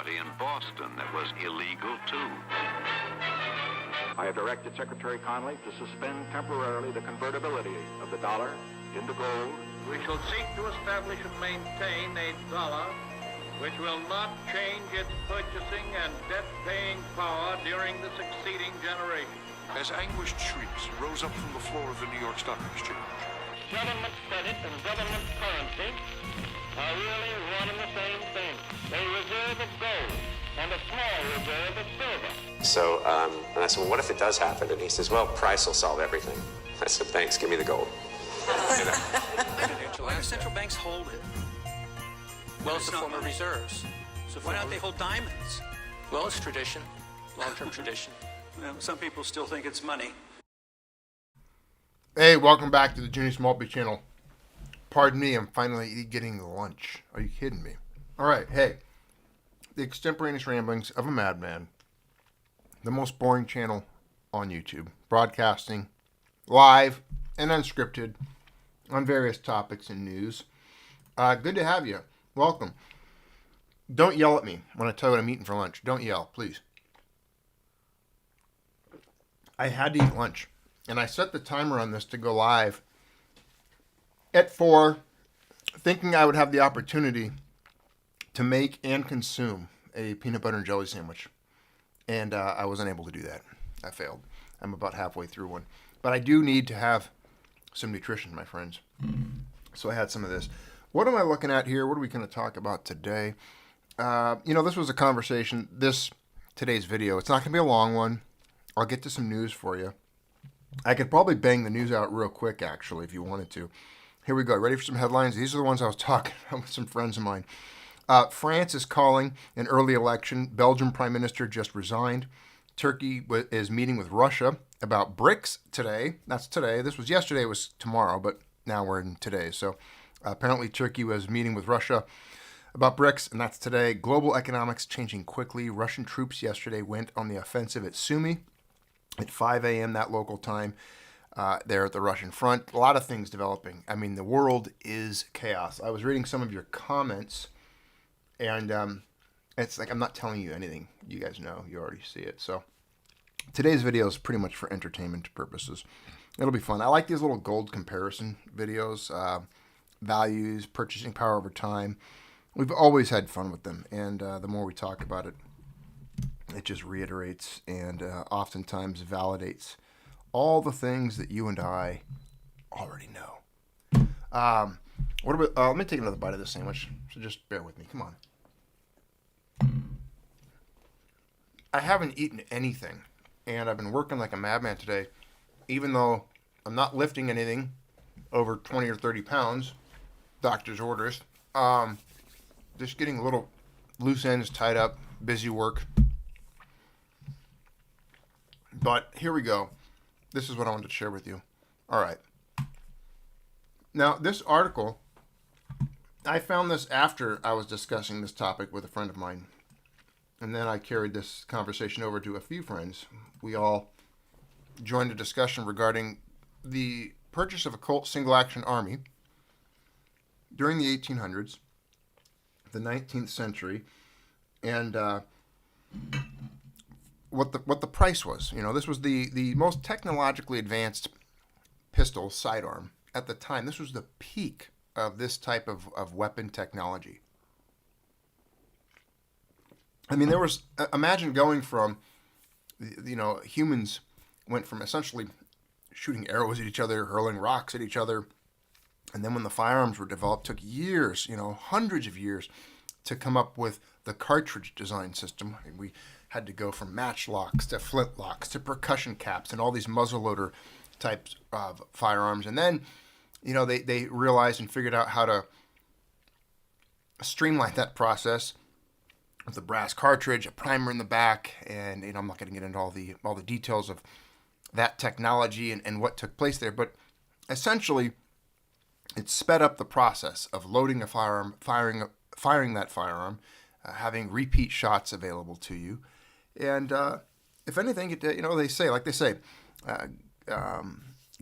party in Boston that was illegal, too. I have directed Secretary Connally to suspend temporarily the convertibility of the dollar into gold. We shall seek to establish and maintain a dollar which will not change its purchasing and debt-paying power during the succeeding generation. As anguished shrieks rose up from the floor of the New York Stock Exchange. Government credit and government currency are really one and the same thing. A reserve of gold and a small reserve of silver. So, and I said, well, what if it does happen? And he says, well, price will solve everything. I said, thanks, give me the gold. You know? Why do central banks hold it? Well, it's a form of reserves. So why don't they hold diamonds? Well, it's tradition, long-term tradition. Some people still think it's money. Hey, welcome back to the Genius Multi channel. Pardon me, I'm finally getting lunch. Are you kidding me? All right, hey. The extemporaneous ramblings of a madman. The most boring channel on YouTube. Broadcasting live and unscripted on various topics and news. Good to have you. Welcome. Don't yell at me when I tell you what I'm eating for lunch. Don't yell, please. I had to eat lunch. And I set the timer on this to go live at 4, thinking I would have the opportunity to make and consume a peanut butter and jelly sandwich. And I wasn't able to do that. I failed. I'm about halfway through one. But I do need to have some nutrition, my friends. So I had some of this. What am I looking at here? What are we going to talk about today? This was a conversation, today's video. It's not going to be a long one. I'll get to some news for you. I could probably bang the news out real quick, actually, if you wanted to. Here we go. Ready for some headlines? These are the ones I was talking about with some friends of mine. France is calling an early election. Belgium Prime Minister just resigned. Turkey is meeting with Russia about BRICS today. That's today. This was yesterday. It was tomorrow, but now we're in today. So apparently Turkey was meeting with Russia about BRICS, and that's today. Global economics changing quickly. Russian troops yesterday went on the offensive at Sumy at 5 a.m. that local time. There at the Russian front. A lot of things developing. I mean, the world is chaos. I was reading some of your comments, and it's like I'm not telling you anything. You guys know. You already see it. So today's video is pretty much for entertainment purposes. It'll be fun. I like these little gold comparison videos. Values, purchasing power over time. We've always had fun with them, and the more we talk about it, it just reiterates and oftentimes validates all the things that you and I already know. Let me take another bite of this sandwich, so just bear with me. Come on. I haven't eaten anything, and I've been working like a madman today, even though I'm not lifting anything over 20 or 30 pounds, doctor's orders. Just getting a little loose ends tied up, busy work. But here we go. This is what I wanted to share with you. All right. Now, this article, I found this after I was discussing this topic with a friend of mine. And then I carried this conversation over to a few friends. We all joined a discussion regarding the purchase of a Colt single-action army during the 1800s, the 19th century, and what the price was. This was the most technologically advanced pistol sidearm at the time. This was the peak of this type of weapon technology. I mean, imagine going from, humans went from essentially shooting arrows at each other, hurling rocks at each other, and then when the firearms were developed, it took years, hundreds of years to come up with the cartridge design system. We had to go from matchlocks to flintlocks to percussion caps and all these muzzleloader types of firearms. And then, they realized and figured out how to streamline that process with a brass cartridge, a primer in the back, and I'm not going to get into all the details of that technology and what took place there, but essentially it sped up the process of loading a firearm, firing that firearm, having repeat shots available to you. And if anything, they say,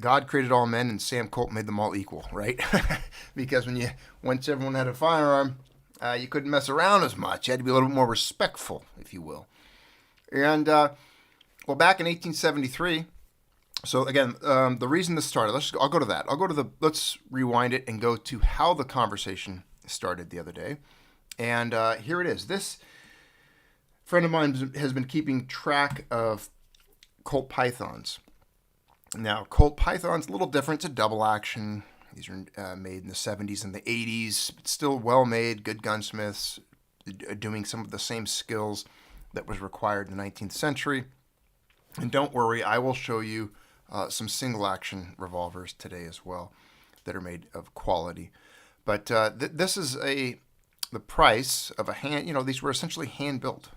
God created all men and Sam Colt made them all equal, right? Because once everyone had a firearm, You couldn't mess around as much. You had to be a little bit more respectful, if you will. And, well, back in 1873, so again, the reason this started, I'll go to that. Let's rewind it and go to how the conversation started the other day. And here it is. This friend of mine has been keeping track of Colt Pythons. Now, Colt Python's a little different. It's a double action. These are made in the 70s and the 80s. But still well made, good gunsmiths, doing some of the same skills that was required in the 19th century. And don't worry, I will show you some single action revolvers today as well that are made of quality. But this is the price of a hand. These were essentially hand built.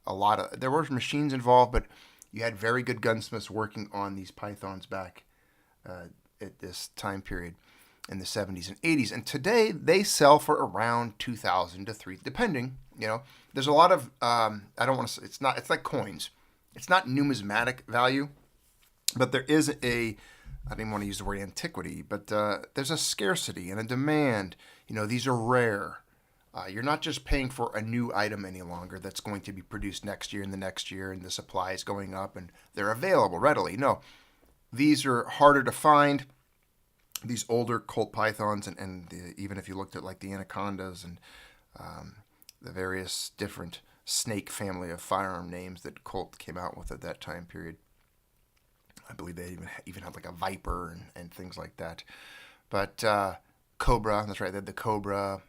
There were machines involved, but you had very good gunsmiths working on these Pythons back at this time period in the 70s and 80s. And today they sell for around $2,000 to $3,000, depending. There's a lot of I don't want to say it's like coins. It's not numismatic value, but there is I didn't want to use the word antiquity, but there's a scarcity and a demand. These are rare. You're not just paying for a new item any longer that's going to be produced next year and the next year, and the supply is going up and they're available readily. No, these are harder to find. These older Colt Pythons, and even if you looked at like the Anacondas and the various different snake family of firearm names that Colt came out with at that time period, I believe they even had like a Viper and things like that. But Cobra, that's right, they had the Cobra.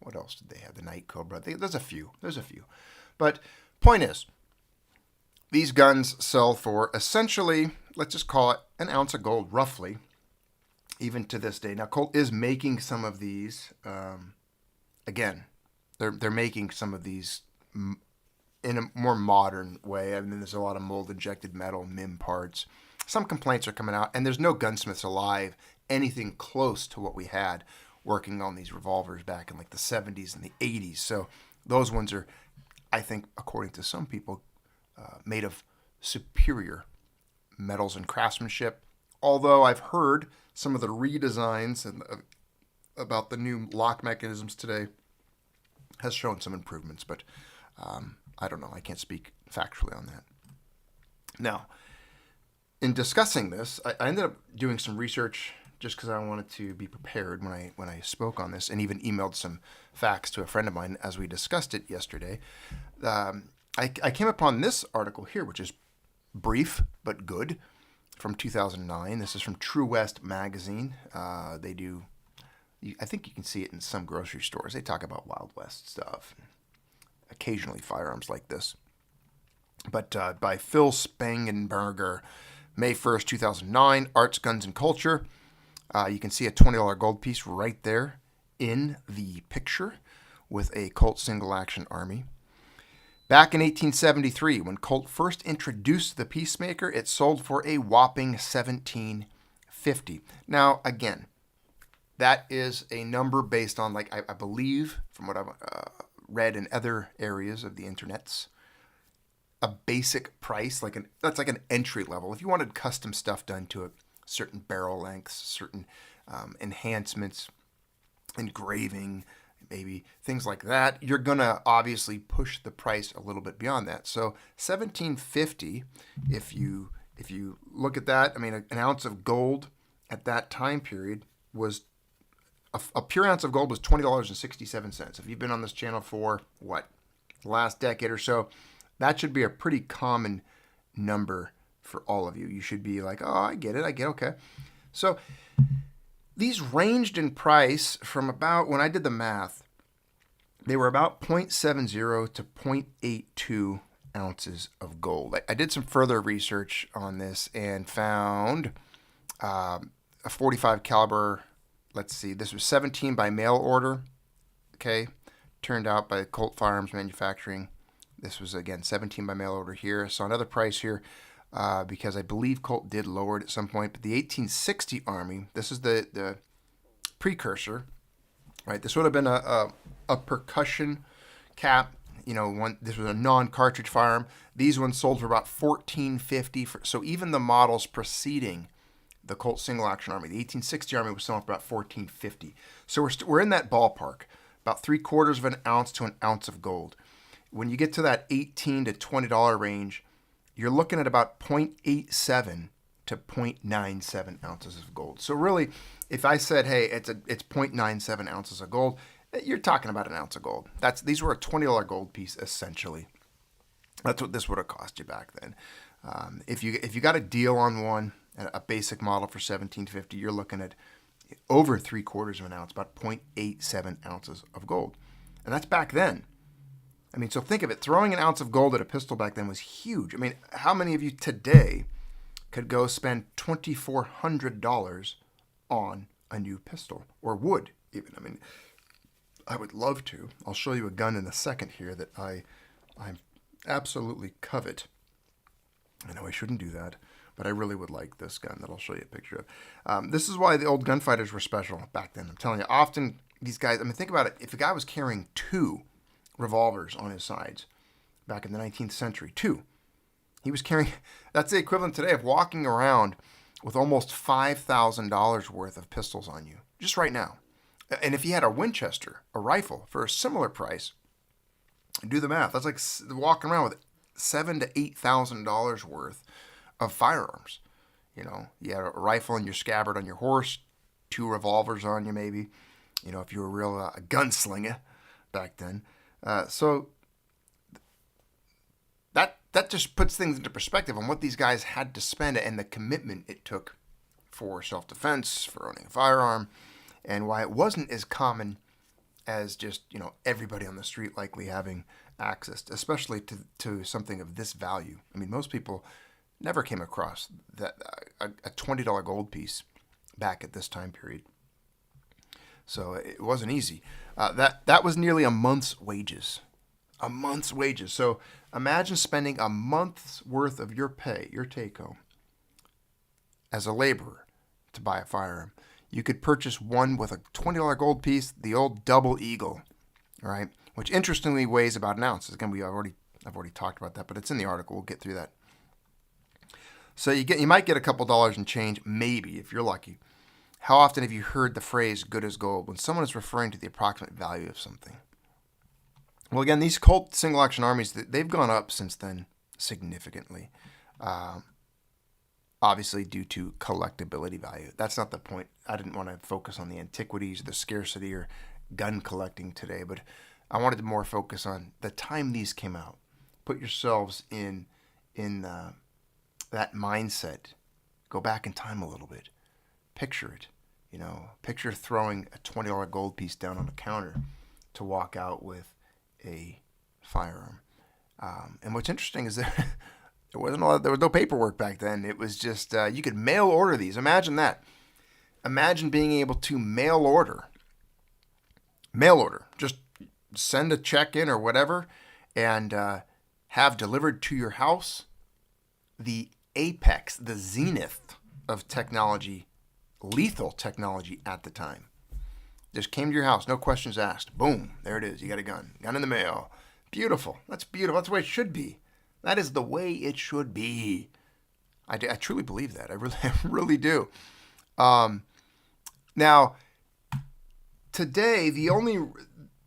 What else did they have? The Night Cobra. There's a few. But point is, these guns sell for essentially, let's just call it an ounce of gold, roughly, even to this day. Now, Colt is making some of these. Again, they're making some of these in a more modern way. I mean, there's a lot of mold-injected metal, MIM parts. Some complaints are coming out, and there's no gunsmiths alive anything close to what we had working on these revolvers back in like the 70s and the 80s. So those ones are, I think, according to some people, made of superior metals and craftsmanship. Although I've heard some of the redesigns and about the new lock mechanisms today has shown some improvements, but I don't know. I can't speak factually on that. Now, in discussing this, I ended up doing some research just because I wanted to be prepared when I spoke on this, and even emailed some facts to a friend of mine as we discussed it yesterday. I came upon this article here, which is brief but good, from 2009. This is from True West magazine. They do, I think you can see it in some grocery stores. They talk about Wild West stuff, occasionally firearms like this. But by Phil Spangenberger, May 1st, 2009, Arts, Guns, and Culture. You can see a $20 gold piece right there in the picture with a Colt single action army. Back in 1873, when Colt first introduced the Peacemaker, it sold for a whopping $17.50. Now, again, that is a number based on, like, I believe, from what I've read in other areas of the internets, a basic price, that's like an entry level. If you wanted custom stuff done to it, certain barrel lengths, certain enhancements, engraving, maybe things like that, you're gonna obviously push the price a little bit beyond that. So $17.50, if you look at that, I mean, an ounce of gold at that time period was a pure ounce of gold was $20.67. If you've been on this channel for the last decade or so, that should be a pretty common number for all of you. You should be like, oh, I get it, okay. So these ranged in price from about, when I did the math, they were about 0.70 to 0.82 ounces of gold. I did some further research on this and found a 45 caliber, let's see, this was 17 by mail order, okay, turned out by Colt Firearms Manufacturing. This was, again, 17 by mail order here. So another price here, because I believe Colt did lower it at some point. But the 1860 Army, this is the precursor, right? This would have been a percussion cap. This was a non-cartridge firearm. These ones sold for about $14.50. So even the models preceding the Colt single action Army, the 1860 Army was selling for about $14.50. So we're in that ballpark. about 3/4 of an ounce to an ounce of gold. When you get to that $18 to $20 range, you're looking at about 0.87 to 0.97 ounces of gold. So really, if I said, hey, it's 0.97 ounces of gold, you're talking about an ounce of gold. These were a $20 gold piece, essentially. That's what this would have cost you back then. If you got a deal on one, a basic model for $17.50, you're looking at over 3/4 of an ounce, about 0.87 ounces of gold. And that's back then. I mean, so think of it. Throwing an ounce of gold at a pistol back then was huge. I mean, how many of you today could go spend $2,400 on a new pistol? Or would even? I mean, I would love to. I'll show you a gun in a second here that I absolutely covet. I know I shouldn't do that, but I really would like this gun that I'll show you a picture of. This is why the old gunfighters were special back then. I'm telling you, often these guys, I mean, think about it. If a guy was carrying 2 revolvers on his sides back in the 19th century, 2, he was carrying, that's the equivalent today of walking around with almost $5,000 worth of pistols on you, just right now. And if he had a Winchester, a rifle, for a similar price, do the math. That's like walking around with $7,000 to $8,000 worth of firearms. You know, you had a rifle in your scabbard on your horse, 2 revolvers on you maybe. You know, if you were a real gunslinger back then. So that just puts things into perspective on what these guys had to spend and the commitment it took for self-defense, for owning a firearm, and why it wasn't as common as just, you know, everybody on the street likely having access, especially to something of this value. I mean, most people never came across that a $20 gold piece back at this time period. So it wasn't easy. That was nearly a month's wages. A month's wages. So imagine spending a month's worth of your pay, your take-home, as a laborer to buy a firearm. You could purchase one with a $20 gold piece, the old double eagle, right? Which interestingly weighs about an ounce. Again, I've already talked about that, but it's in the article. We'll get through that. So you might get a couple dollars in change, maybe, if you're lucky. How often have you heard the phrase good as gold when someone is referring to the approximate value of something? Well, again, these Colt single-action armies, they've gone up since then significantly. Obviously due to collectability value. That's not the point. I didn't want to focus on the antiquities, the scarcity, or gun collecting today, but I wanted to more focus on the time these came out. Put yourselves in that mindset. Go back in time a little bit. Picture it. You know, picture throwing a $20 gold piece down on a counter to walk out with a firearm. And what's interesting is that there was no paperwork back then. It was just you could mail order these. Imagine that. Imagine being able to mail order. Just send a check in or whatever, and have delivered to your house the apex, the zenith of technology, lethal technology at the time. Just came to your house, no questions asked. Boom, there it is. You got a gun. Gun in the mail. Beautiful. That's beautiful. That's the way it should be. That is the way it should be. I truly believe that. I really do. Now, today, the only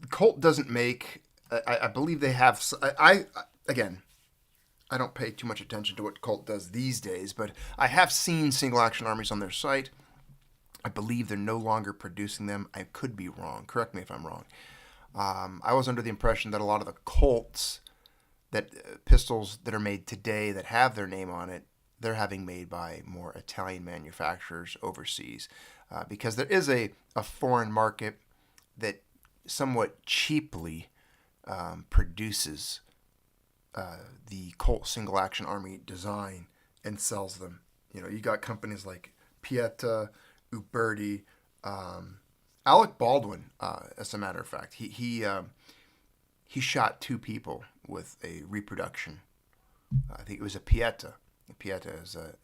Colt doesn't make. I believe they have. Again, I don't pay too much attention to what Colt does these days, but I have seen single action armies on their site. I believe they're no longer producing them. I could be wrong. Correct me if I'm wrong. I was under the impression that a lot of the Colts, pistols that are made today that have their name on it, they're having made by more Italian manufacturers overseas, because there is a foreign market that somewhat cheaply produces the Colt single action army design and sells them. You know, you got companies like Pieta, Uberti, Alec Baldwin, as a matter of fact, he shot 2 people with a reproduction. I think it was a Pieta. A Pieta is a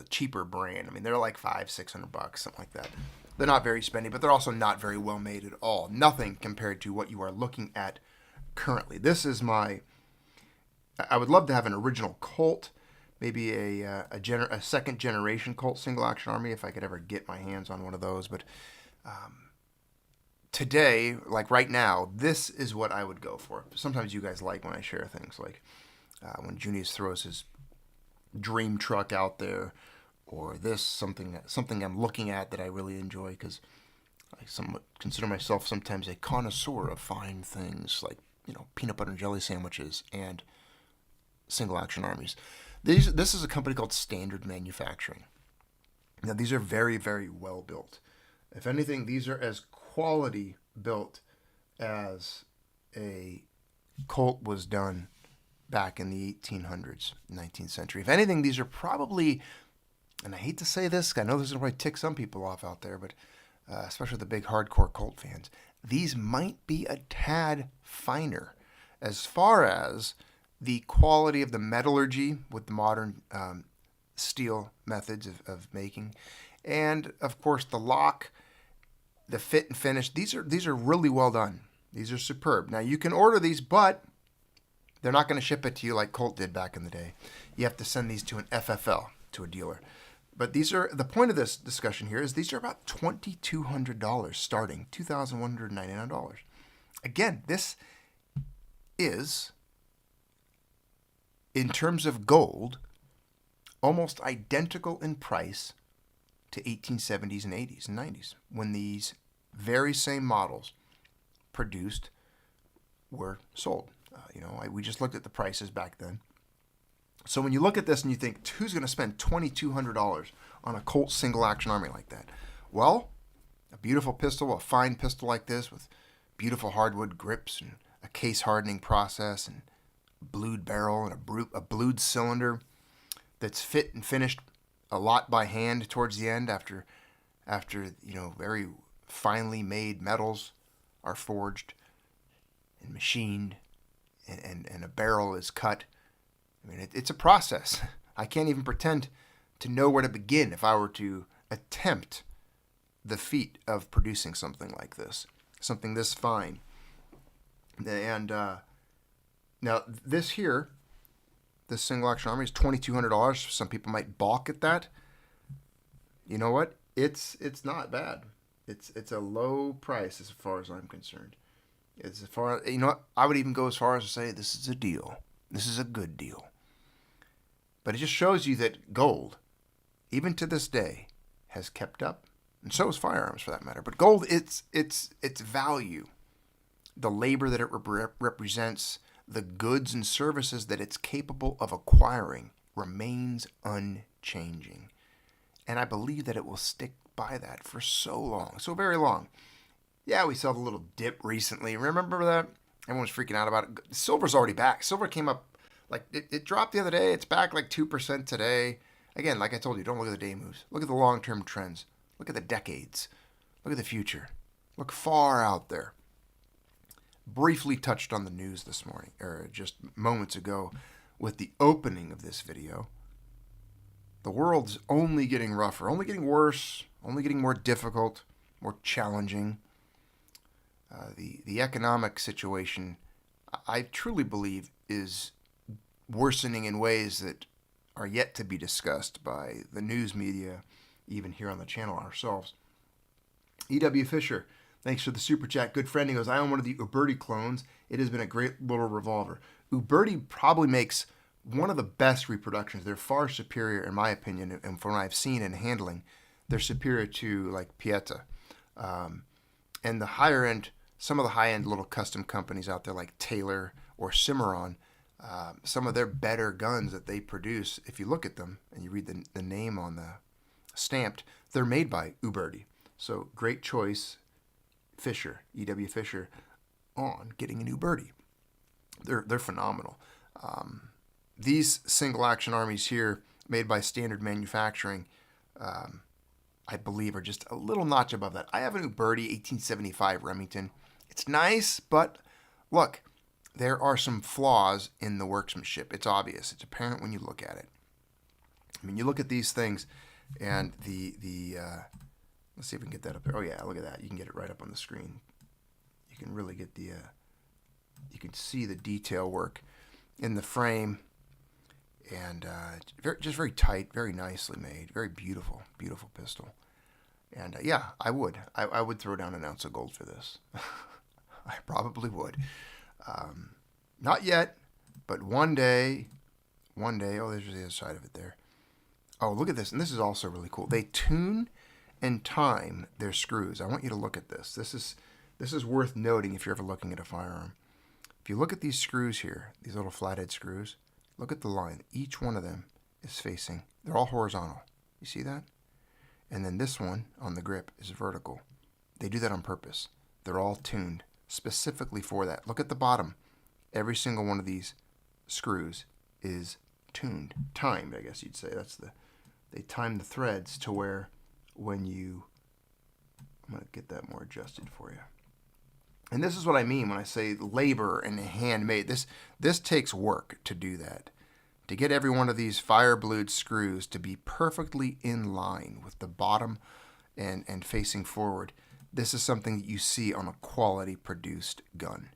cheaper brand. I mean, they're like $500-600, something like that. They're not very spendy, but they're also not very well made at all. Nothing compared to what you are looking at currently. This is I would love to have an original Colt, maybe a second generation Colt single action army if I could ever get my hands on one of those. But today, like right now, this is what I would go for. Sometimes you guys like when I share things, like when Junius throws his dream truck out there, or this something I'm looking at that I really enjoy, because I somewhat consider myself sometimes a connoisseur of fine things like, peanut butter and jelly sandwiches and single action armies. This is a company called Standard Manufacturing. Now, these are very, very well built. If anything, these are as quality built as a Colt was done back in the 1800s, 19th century. If anything, these are probably, and I hate to say this, I know this is going to tick some people off out there, but especially the big hardcore Colt fans, these might be a tad finer as far as the quality of the metallurgy with the modern steel methods of making, and of course the lock, the fit and finish. These are really well done. These are superb. Now you can order these, but they're not going to ship it to you like Colt did back in the day. You have to send these to an FFL, to a dealer. But these are, the point of this discussion here is these are about $2,200 starting, $2,199. Again, this is, in terms of gold, almost identical in price to 1870s and 80s and 90s, when these very same models produced were sold. We just looked at the prices back then. So when you look at this and you think, who's going to spend $2,200 on a Colt single action army like that? Well, a beautiful pistol, a fine pistol like this with beautiful hardwood grips and a case hardening process and a blued barrel and a blued cylinder that's fit and finished a lot by hand towards the end after very finely made metals are forged and machined and a barrel is cut. I mean, it's a process. I can't even pretend to know where to begin if I were to attempt the feat of producing something like this, something this fine. And now this here, this single action army is $2,200. Some people might balk at that. You know what? It's not bad. It's a low price as far as I'm concerned. As far, I would even go as far as to say this is a deal. This is a good deal. But it just shows you that gold, even to this day, has kept up, and so is firearms for that matter. But gold, its value, the labor that it represents, the goods and services that it's capable of acquiring remains unchanging. And I believe that it will stick by that for so long, so very long. Yeah, we saw the little dip recently. Remember that? Everyone was freaking out about it. Silver's already back. Silver came up, like, it dropped the other day. It's back like 2% today. Again, like I told you, don't look at the day moves. Look at the long-term trends. Look at the decades. Look at the future. Look far out there. Briefly touched on the news this morning, or just moments ago, with the opening of this video. The world's only getting rougher, only getting worse, only getting more difficult, more challenging. The economic situation, I truly believe, is worsening in ways that are yet to be discussed by the news media, even here on the channel ourselves. E.W. Fisher, thanks for the super chat. Good friend. He goes, I own one of the Uberti clones. It has been a great little revolver. Uberti probably makes one of the best reproductions. They're far superior, in my opinion, and from what I've seen in handling, they're superior to like Pieta. And the higher end, some of the high end little custom companies out there like Taylor or Cimarron, some of their better guns that they produce, if you look at them and you read the name on the stamped, they're made by Uberti. So great choice, Fisher, E.W. Fisher, on getting an Uberti. They're phenomenal. These single action armies here, made by Standard Manufacturing, I believe are just a little notch above that. I have an Uberti 1875 Remington. It's nice, but look, there are some flaws in the workmanship. It's obvious. It's apparent when you look at it. I mean, you look at these things, and the let's see if we can get that up there. Oh yeah, look at that. You can get it right up on the screen. You can really get the you can see the detail work in the frame, and just very tight, very nicely made, very beautiful, beautiful pistol. And yeah, I would. I would throw down an ounce of gold for this. I probably would. Not yet, but one day. Oh, there's the other side of it there. Oh, look at this. And this is also really cool. They tune and time their screws. I want you to look at this. This is worth noting if you're ever looking at a firearm. If you look at these screws here, these little flathead screws, look at the line. Each one of them is facing. They're all horizontal. You see that? And then this one on the grip is vertical. They do that on purpose. They're all tuned specifically for that. Look at the bottom. Every single one of these screws is timed, I guess you'd say. They time the threads to where when you, I'm going to get that more adjusted for you. And this is what I mean when I say labor and handmade. This takes work to do that. To get every one of these fire blued screws to be perfectly in line with the bottom and facing forward. This is something that you see on a quality produced gun.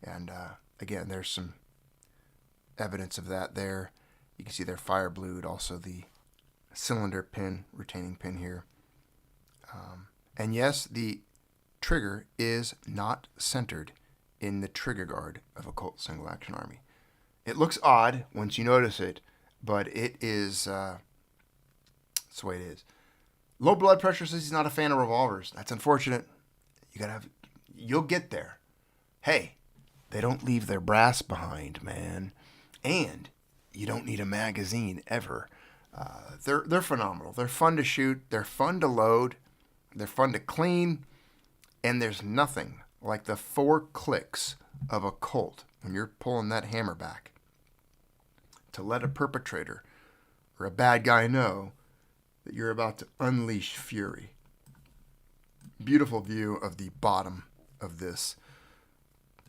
And again, there's some evidence of that there. You can see they're fire blued, also the cylinder pin, retaining pin here. And yes, the trigger is not centered in the trigger guard of a Colt single action Army. It looks odd once you notice it, but it is, that's the way it is. Low blood pressure says he's not a fan of revolvers. That's unfortunate. You'll get there. Hey, they don't leave their brass behind, man. And you don't need a magazine ever. They're phenomenal. They're fun to shoot. They're fun to load. They're fun to clean. And there's nothing like the 4 clicks of a Colt when you're pulling that hammer back to let a perpetrator or a bad guy know that you're about to unleash fury. Beautiful view of the bottom of this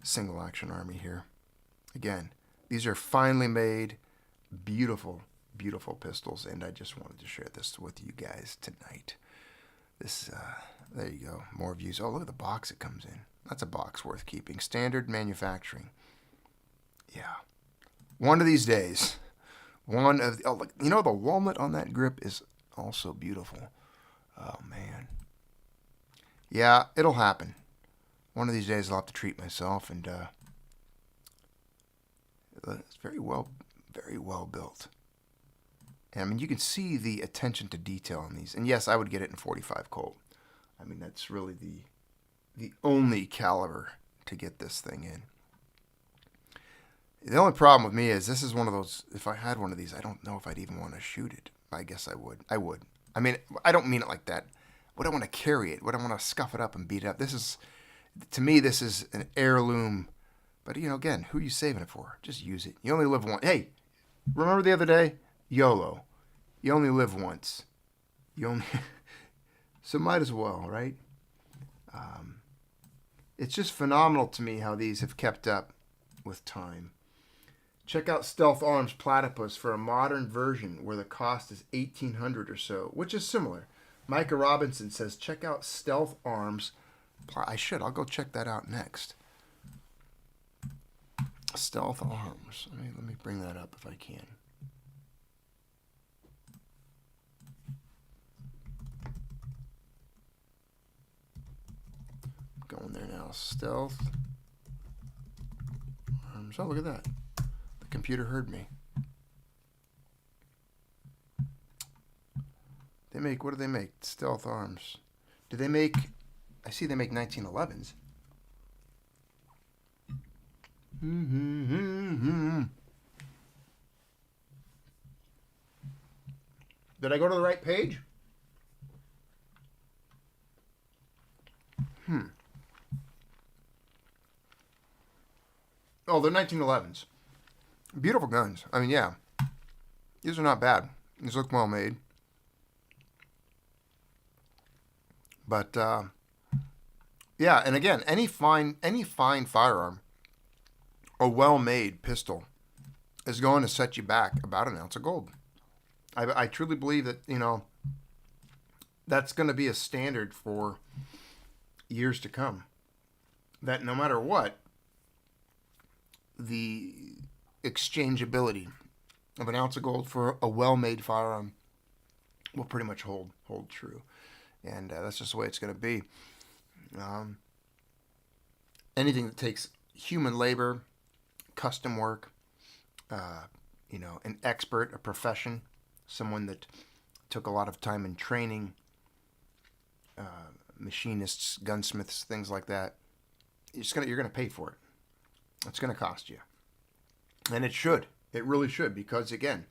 single action Army here. Again, these are finely made, beautiful, beautiful pistols, and I just wanted to share this with you guys tonight. There you go, more views. Oh, look at the box it comes in. That's a box worth keeping. Standard manufacturing. Yeah. One of these days, look, the walnut on that grip is also beautiful. Oh, man. Yeah, it'll happen. One of these days I'll have to treat myself, and it's very well built. And I mean, you can see the attention to detail on these. And yes, I would get it in 45 Colt. I mean, that's really the only caliber to get this thing in. The only problem with me is this is one of those, if I had one of these, I don't know if I'd even want to shoot it. I guess I would. I mean, I don't mean it like that. Would I want to carry it? Would I want to scuff it up and beat it up? To me, this is an heirloom. But, again, who are you saving it for? Just use it. You only live once. Hey, remember the other day? YOLO. You only live once. So might as well, right? It's just phenomenal to me how these have kept up with time. Check out Stealth Arms Platypus for a modern version where the cost is $1,800 or so, which is similar. Micah Robinson says, check out Stealth Arms. I'll go check that out next. Stealth Arms. Let me bring that up if I can. Going there now. Stealth Arms. Oh, look at that. The computer heard me. What do they make? Stealth Arms. Do they make... I see they make 1911s. Did I go to the right page? Oh, they're 1911s. Beautiful guns. I mean, yeah. These are not bad. These look well made. But, yeah, and again, any fine firearm, a well-made pistol, is going to set you back about an ounce of gold. I truly believe that, that's going to be a standard for years to come. That no matter what, the exchangeability of an ounce of gold for a well-made firearm will pretty much hold true. And that's just the way it's going to be. Anything that takes human labor, custom work, an expert, a profession, someone that took a lot of time in training, machinists, gunsmiths, things like that, you're going to pay for it. It's going to cost you. And it should. It really should, because again,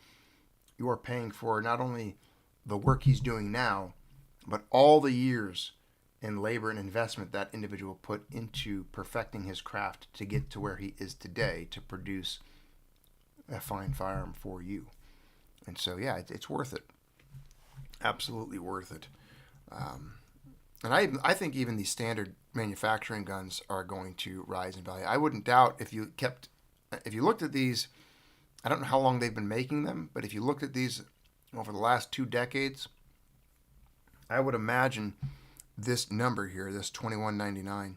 you are paying for not only the work he's doing now, but all the years and labor and investment that individual put into perfecting his craft to get to where he is today to produce a fine firearm for you. And so, yeah, it's worth it. Absolutely worth it. And I think even these standard manufacturing guns are going to rise in value. I wouldn't doubt if you looked at these, I don't know how long they've been making them, but if you looked at these over the last 2 decades, I would imagine this number here, this $21.99,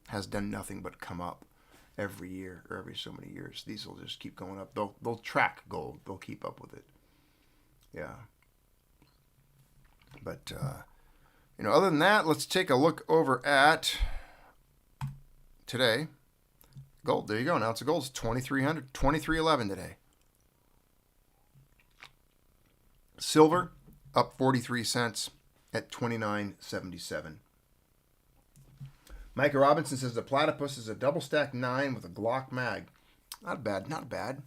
has done nothing but come up every year or every so many years. These will just keep going up. They'll track gold. They'll keep up with it. Yeah. But other than that, let's take a look over at today. Gold. There you go. Now it's a gold. It's 2,300, 2,311 today. Silver up 43 cents at 29.77. Micah Robinson says the platypus is a double stack 9 with a Glock mag. Not bad. Not bad.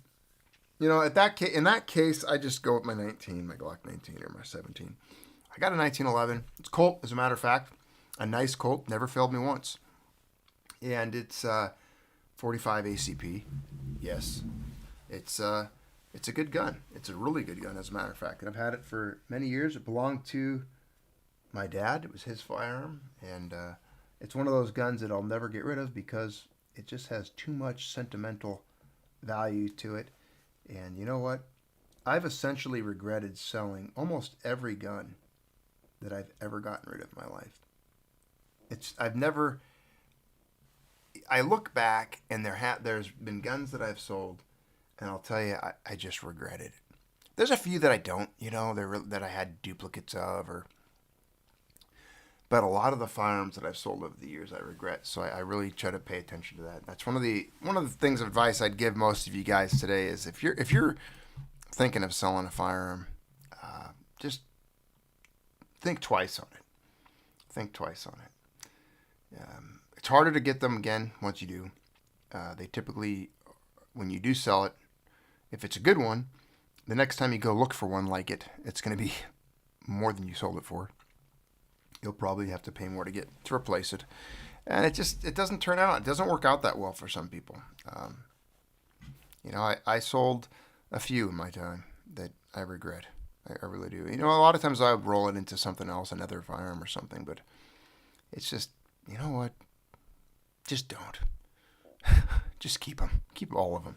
In that case, I just go with my 19, my Glock 19 or my 17. I got a 1911. It's Colt, as a matter of fact. A nice Colt. Never failed me once. And it's 45 ACP. Yes. It's a good gun. It's a really good gun, as a matter of fact. And I've had it for many years. It belonged to my dad. It was his firearm. And it's one of those guns that I'll never get rid of because it just has too much sentimental value to it. And you know what? I've essentially regretted selling almost every gun that I've ever gotten rid of in my life. I look back and there's been guns that I've sold, and I'll tell you, I just regretted it. There's a few that I don't, that I had duplicates of, but a lot of the firearms that I've sold over the years I regret. So I really try to pay attention to that. That's one of the things of advice I'd give most of you guys today is if you're thinking of selling a firearm, just think twice on it. Think twice on it. It's harder to get them again once you do. They typically, when you do sell it, if it's a good one, the next time you go look for one like it, it's going to be more than you sold it for. You'll probably have to pay more to replace it. And it doesn't turn out, it doesn't work out that well for some people. I sold a few in my time that I regret. I really do. A lot of times I would roll it into something else, another firearm or something, but it's just, you know what? Just don't. Just keep them. Keep all of them.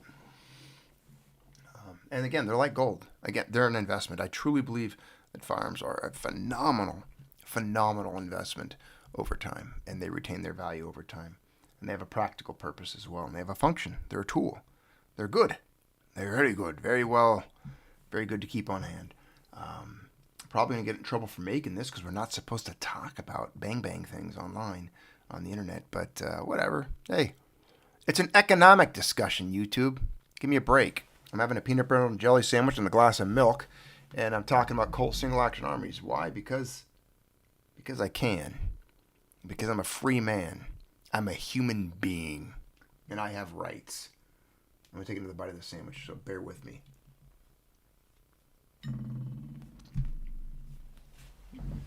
And again, they're like gold. Again, they're an investment. I truly believe that firearms are a phenomenal investment over time, and they retain their value over time. And they have a practical purpose as well, and they have a function. They're a tool. They're good. They're very good. Very well. Very good to keep on hand. Probably going to get in trouble for making this because we're not supposed to talk about bang things online on the internet, but whatever. Hey, it's an economic discussion, YouTube. Give me a break. I'm having a peanut butter and jelly sandwich and a glass of milk, and I'm talking about Colt single action armies. Why? Because I can. Because I'm a free man. I'm a human being, and I have rights. I'm going to take another bite of the sandwich, so bear with me.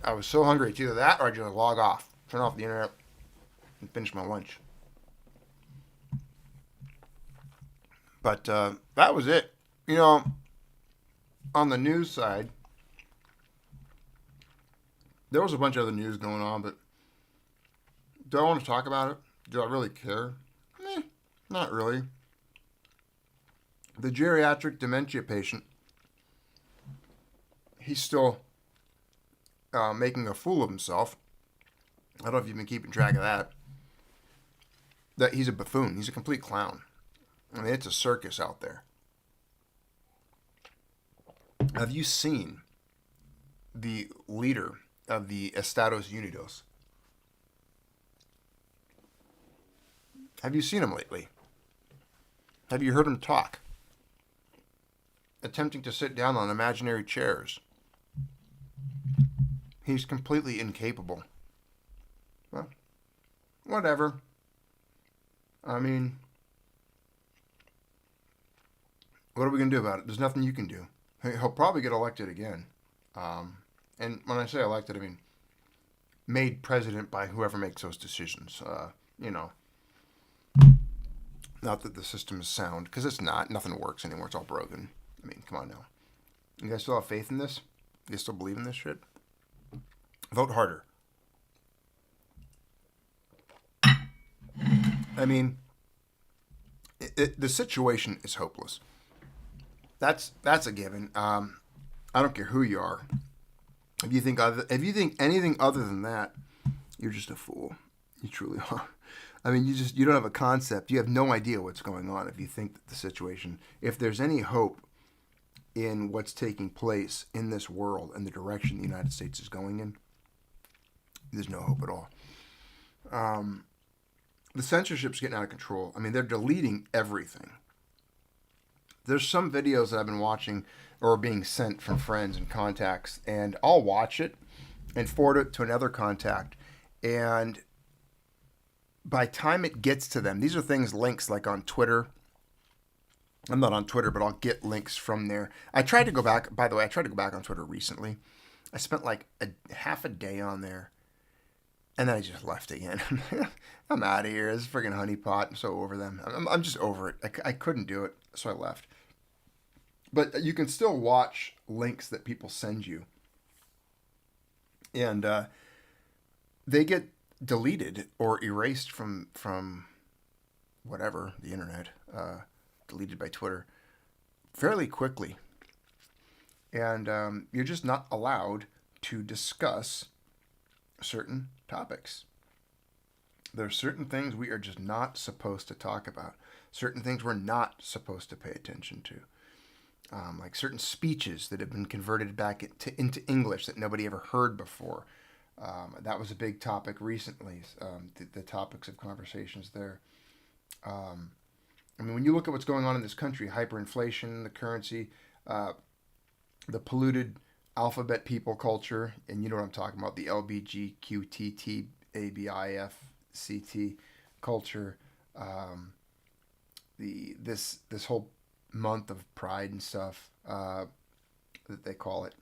I was so hungry. It's either that or I just log off, turn off the internet, and finish my lunch. But that was it. On the news side, there was a bunch of other news going on, but do I want to talk about it? Do I really care? Not really. The geriatric dementia patient, he's still making a fool of himself. I don't know if you've been keeping track of that. That he's a buffoon. He's a complete clown. I mean, it's a circus out there. Have you seen the leader Estados Unidos. Have you seen him lately? Have you heard him talk? Attempting to sit down on imaginary chairs. He's completely incapable. Well, whatever. I mean, what are we going to do about it? There's nothing you can do. He'll probably get elected again. And when I say elected, I mean made president by whoever makes those decisions. You know, not that the system is sound, because it's not. Nothing works anymore. It's all broken. I mean, come on now. You guys still have faith in this? You still believe in this shit? Vote harder. I mean, the situation is hopeless. That's a given. I don't care who you are. If you think anything other than that, you're just a fool. You truly are. I mean, you don't have a concept. You have no idea what's going on if you think that the situation, if there's any hope in what's taking place in this world and the direction the United States is going in, there's no hope at all. The censorship's getting out of control. I mean, they're deleting everything. There's some videos that I've been watching or being sent from friends and contacts, and I'll watch it and forward it to another contact. And by time it gets to them, these are links like on Twitter. I'm not on Twitter, but I'll get links from there. I tried to go back on Twitter recently. I spent like half a day on there. And then I just left again. I'm out of here. This is friggin' honeypot. I'm so over them. I'm just over it. I couldn't do it, so I left. But you can still watch links that people send you. And they get deleted or erased from whatever, the internet, deleted by Twitter, fairly quickly. And you're just not allowed to discuss certain topics. There are certain things we are just not supposed to talk about. Certain things we're not supposed to pay attention to. Like certain speeches that have been converted back into English that nobody ever heard before. That was a big topic recently, the topics of conversations there. I mean, when you look at what's going on in this country, hyperinflation, the currency, the polluted alphabet people culture, and you know what I'm talking about, the LBGQTTABIFCT culture, this whole month of pride and stuff that they call it.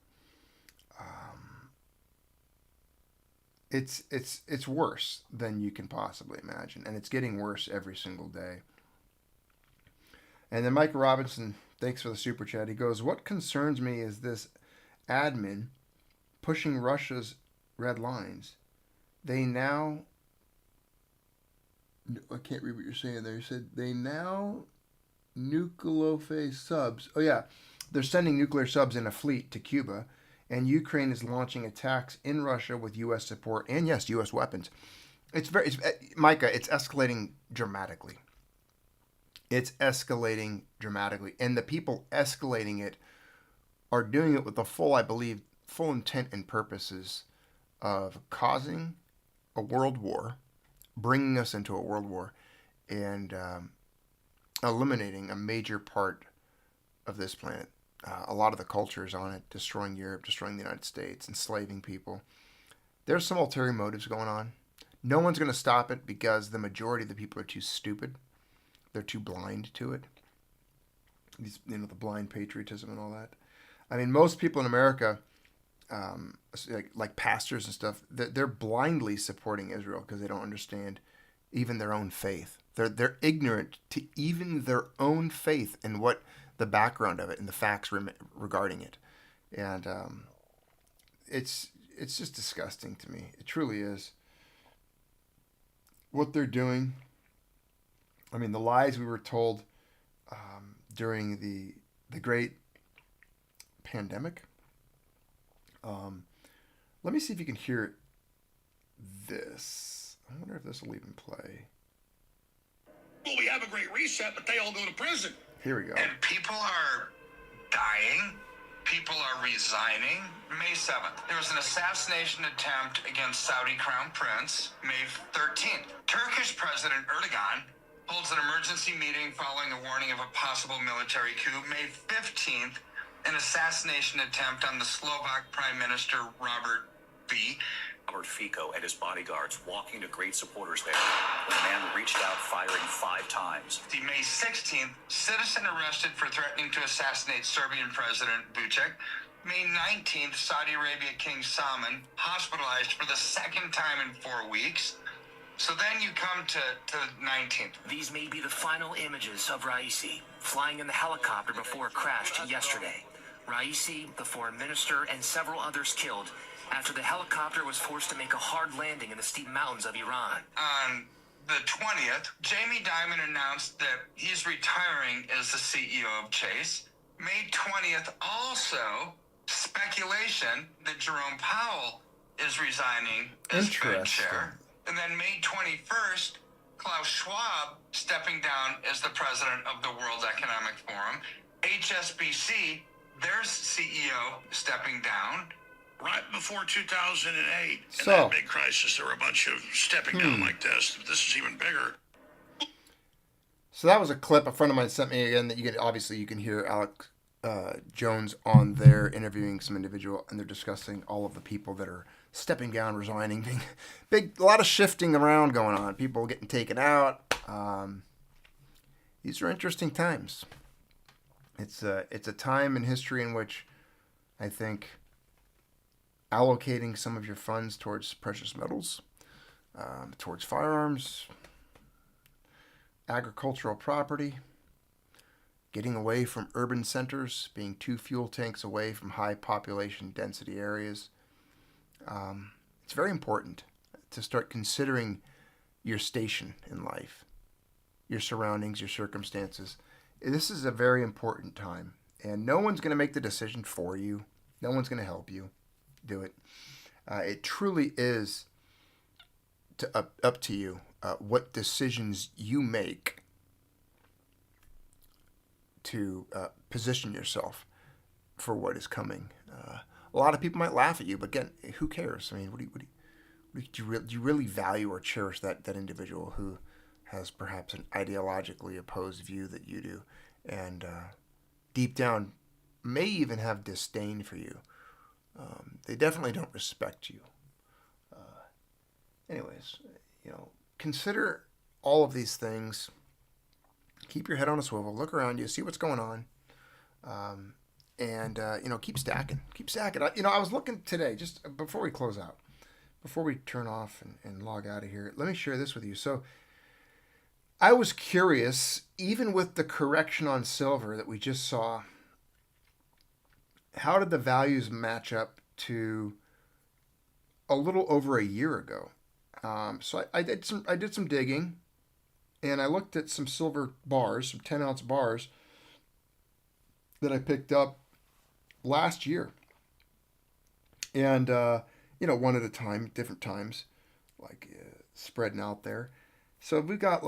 It's worse than you can possibly imagine, and it's getting worse every single day. And then Mike Robinson, thanks for the super chat. He goes, "What concerns me is this admin pushing Russia's red lines. They now," I can't read what you're saying there. You said they now nucleophase subs. Oh yeah, they're sending nuclear subs in a fleet to Cuba, and Ukraine is launching attacks in Russia with U.S. support and yes, U.S. weapons. Micah, it's escalating dramatically. It's escalating dramatically, and the people escalating it are doing it with the full intent and purposes of causing a world war, bringing us into a world war, and eliminating a major part of this planet. A lot of the cultures on it, destroying Europe, destroying the United States, enslaving people. There's some ulterior motives going on. No one's going to stop it because the majority of the people are too stupid. They're too blind to it. The blind patriotism and all that. I mean, most people in America, like pastors and stuff, they're blindly supporting Israel because they don't understand even their own faith. They're ignorant to even their own faith and what the background of it and the facts regarding it. And it's just disgusting to me. It truly is. What they're doing. I mean, the lies we were told during the great pandemic. Let me see if you can hear this. I wonder if this will even play. Well, we have a great reset, but they all go to prison. Here we go. And people are dying. people are resigning. May 7th, there was an assassination attempt against Saudi Crown Prince. May 13th, Turkish President Erdogan holds an emergency meeting following a warning of a possible military coup. May 15th, an assassination attempt on the Slovak Prime Minister Robert Fico and his bodyguards walking to great supporters there when a man reached out firing 5 times. The May 16th, citizen arrested for threatening to assassinate Serbian President Vučić. May 19th, Saudi Arabia King Salman hospitalized for the second time in 4 weeks. So then you come to 19th. These may be the final images of Raisi flying in the helicopter before it crashed yesterday. Raisi, the foreign minister, and several others killed after the helicopter was forced to make a hard landing in the steep mountains of Iran. On the 20th, Jamie Dimon announced that he's retiring as the CEO of Chase. May 20th, also speculation that Jerome Powell is resigning as Fed chair. And then May 21st, Klaus Schwab stepping down as the president of the World Economic Forum. HSBC, their CEO, stepping down. Right before 2008, in So, that big crisis, there were a bunch of stepping down like this. This is even bigger. So that was a clip a friend of mine sent me again that you can hear Alex Jones on there interviewing some individual, and they're discussing all of the people that are stepping down, resigning, a lot of shifting around going on, people getting taken out. These are interesting times. It's a time in history in which I think allocating some of your funds towards precious metals, towards firearms, agricultural property, getting away from urban centers, being 2 fuel tanks away from high population density areas. It's very important to start considering your station in life, your surroundings, your circumstances. This is a very important time, and no one's going to make the decision for you. No one's going to help you do it. It truly is up to you what decisions you make to position yourself for what is coming. A lot of people might laugh at you, but again, who cares? I mean, do you really value or cherish that individual who has perhaps an ideologically opposed view that you do, and deep down may even have disdain for you? They definitely don't respect you. Anyways, consider all of these things. Keep your head on a swivel. Look around you. See what's going on. And keep stacking. Keep stacking. I was looking today, just before we close out, before we turn off and log out of here, let me share this with you. So I was curious, even with the correction on silver that we just saw, how did the values match up to a little over a year ago? So I did some digging, and I looked at some silver bars, some 10-ounce bars that I picked up last year, and one at a time, different times, spreading out there. So we've got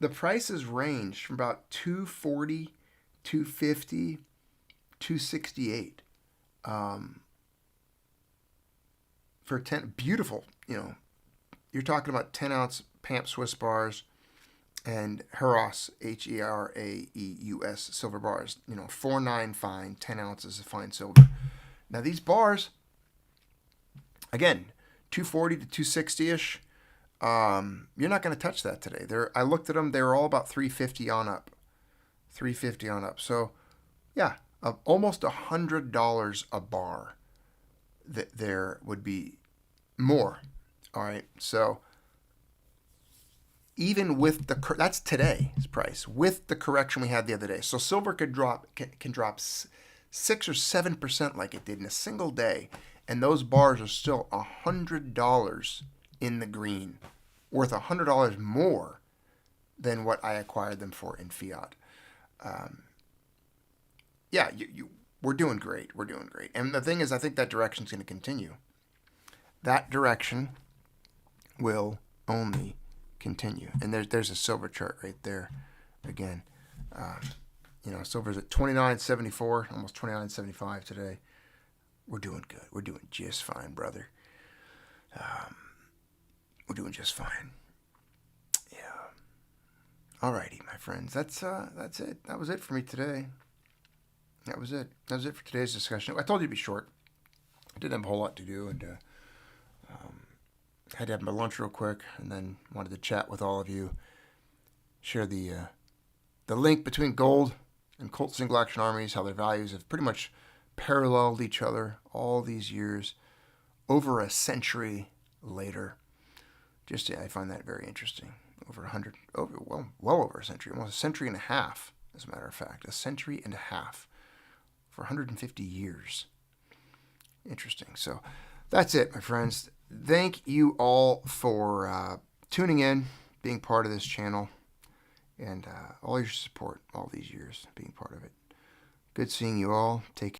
the prices range from about $240, $250, $268 for 10 beautiful. You're talking about 10-ounce Pamp Swiss bars and Heraeus, Heraeus silver bars. 4.9 fine, 10 ounces of fine silver. Now these bars, again, 240 to 260-ish. You're not going to touch that today. I looked at them. They were all about 350 on up. 350 on up. So, yeah, almost $100 a bar. That there would be more. All right. So, even with that's today's price with the correction we had the other day. So silver can drop 6 or 7% like it did in a single day, and those bars are still $100 in the green, worth $100 more than what I acquired them for in fiat. We're doing great. We're doing great. And the thing is, I think that direction is going to continue. That direction will only continue. And there's a silver chart right there again. silver's at 29.74, almost 29.75 today. We're doing good. We're doing just fine, brother. We're doing just fine. Yeah. Alrighty, my friends. That's it. That was it for me today. That was it. That was it for today's discussion. I told you to be short. I didn't have a whole lot to do, and had to have my lunch real quick, and then wanted to chat with all of you. Share the link between gold and Colt single action armies, how their values have pretty much paralleled each other all these years, over a century later. I find that very interesting. Well over a century, almost a century and a half, as a matter of fact. A century and a half for 150 years. Interesting. So that's it, my friends. Thank you all for tuning in, being part of this channel, and all your support all these years, being part of it. Good seeing you all. Take care.